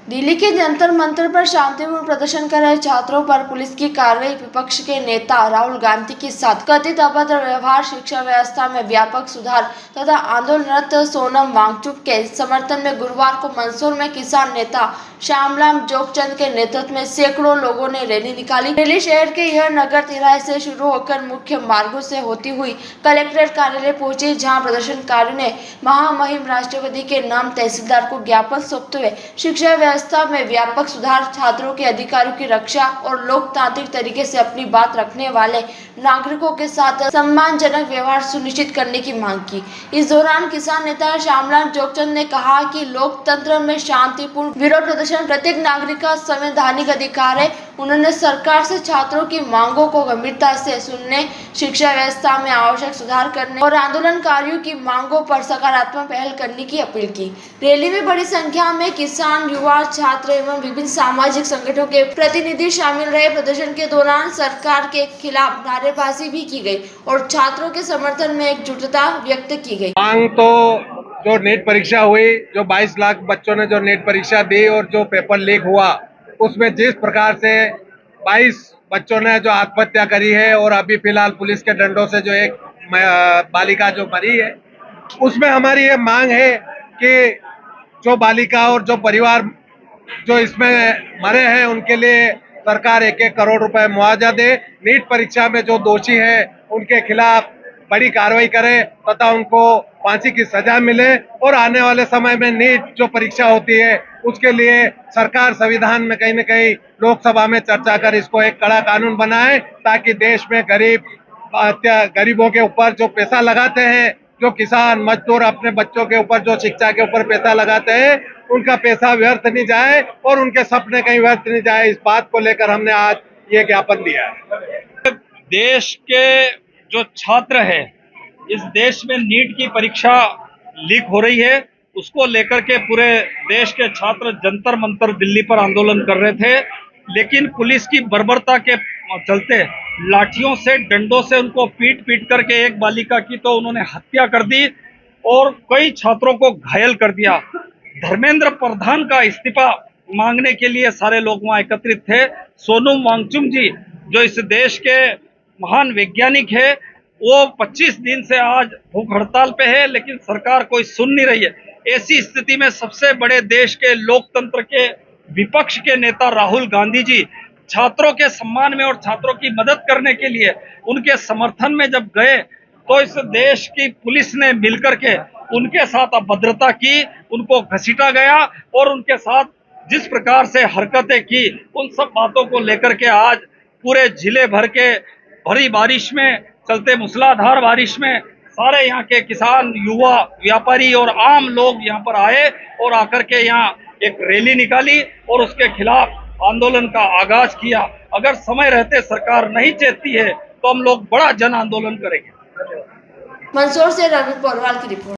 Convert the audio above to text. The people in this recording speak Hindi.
दिल्ली के जंतर मंतर पर शांतिपूर्ण प्रदर्शन कर रहे छात्रों पर पुलिस की कार्रवाई। विपक्ष के नेता राहुल गांधी के साथ कथित अभद्र व्यवहार, शिक्षा व्यवस्था में व्यापक सुधार तथा आंदोलनरत सोनम वांगचुक के समर्थन में गुरुवार को मंदसौर में किसान नेता श्यामलाल जोगचंद के नेतृत्व में सैकड़ों लोगों ने रैली निकाली। रैली शहर के यह नगर तिराहे से शुरू होकर मुख्य मार्गों से होती हुई कलेक्ट्रेट कार्यालय पहुंची, जहां प्रदर्शनकारियों ने महामहिम राष्ट्रपति के नाम तहसीलदार को ज्ञापन सौंपते हुए शिक्षा व्यवस्था में व्यापक सुधार, छात्रों के अधिकारों की रक्षा और लोकतांत्रिक तरीके से अपनी बात रखने वाले नागरिकों के साथ सम्मानजनक व्यवहार सुनिश्चित करने की मांग की। इस दौरान किसान नेता श्यामलाल जोगचंद ने कहा कि लोकतंत्र में शांतिपूर्ण विरोध प्रदर्शन प्रत्येक नागरिक का संवैधानिक अधिकार है। उन्होंने सरकार से छात्रों की मांगों को गंभीरता से सुनने, शिक्षा व्यवस्था में आवश्यक सुधार करने और आंदोलनकारियों की मांगों पर सकारात्मक पहल करने की अपील की। रैली में बड़ी संख्या में किसान, युवा, छात्र एवं विभिन्न सामाजिक संगठनों के प्रतिनिधि शामिल रहे। प्रदर्शन के दौरान सरकार के खिलाफ नारेबाजी भी की गई और छात्रों के समर्थन में एकजुटता व्यक्त की गई। मांग तो जो नेट परीक्षा हुई, जो 22 लाख बच्चों ने जो नेट परीक्षा दी और जो पेपर लीक हुआ, उसमें जिस प्रकार से 22 बच्चों ने जो आत्महत्या करी है और अभी फिलहाल पुलिस के डंडों से जो एक बालिका जो मरी है, उसमें हमारी ये मांग है कि जो बालिका और जो परिवार जो इसमें मरे हैं उनके लिए सरकार 1-1 करोड़ रुपए मुआवजा दे। नीट परीक्षा में जो दोषी है उनके खिलाफ बड़ी कार्रवाई करे तथा उनको फांसी की सजा मिले और आने वाले समय में नीट जो परीक्षा होती है उसके लिए सरकार संविधान में कहीं न कहीं लोकसभा में चर्चा कर इसको एक कड़ा कानून बनाए, ताकि देश में गरीबों के ऊपर जो पैसा लगाते हैं, जो किसान मजदूर अपने बच्चों के ऊपर जो शिक्षा के ऊपर पैसा लगाते हैं, उनका पैसा व्यर्थ नहीं जाए और उनके सपने कहीं व्यर्थ नहीं जाए। इस बात को लेकर हमने आज ये ज्ञापन दिया है। देश के जो छात्र है, इस देश में नीट की परीक्षा लीक हो रही है, उसको लेकर के पूरे देश के छात्र जंतर मंतर दिल्ली पर आंदोलन कर रहे थे, लेकिन पुलिस की बर्बरता के चलते लाठियों से, डंडों से उनको पीट पीट करके एक बालिका की तो उन्होंने हत्या कर दी और कई छात्रों को घायल कर दिया। धर्मेंद्र प्रधान का इस्तीफा मांगने के लिए सारे लोग वहां एकत्रित थे। सोनम वांगचुक जी जो इस देश के महान वैज्ञानिक है, वो 25 दिन से आज भूख हड़ताल पे है, लेकिन सरकार कोई सुन नहीं रही है। ऐसी स्थिति में सबसे बड़े देश के लोकतंत्र के विपक्ष के नेता राहुल गांधी जी छात्रों के सम्मान में और छात्रों की मदद करने के लिए उनके समर्थन में जब गए, तो इस देश की पुलिस ने मिलकर के उनके साथ अभद्रता की, उनको घसीटा गया और उनके साथ जिस प्रकार से हरकतें की, उन सब बातों को लेकर के आज पूरे जिले भर के भरी बारिश में, चलते मूसलाधार बारिश में सारे यहाँ के किसान, युवा, व्यापारी और आम लोग यहाँ पर आए और आकर के यहाँ एक रैली निकाली और उसके खिलाफ आंदोलन का आगाज किया। अगर समय रहते सरकार नहीं चेतती है तो हम लोग बड़ा जन आंदोलन करेंगे। मंदसौर से रवि पोरवाल की रिपोर्ट।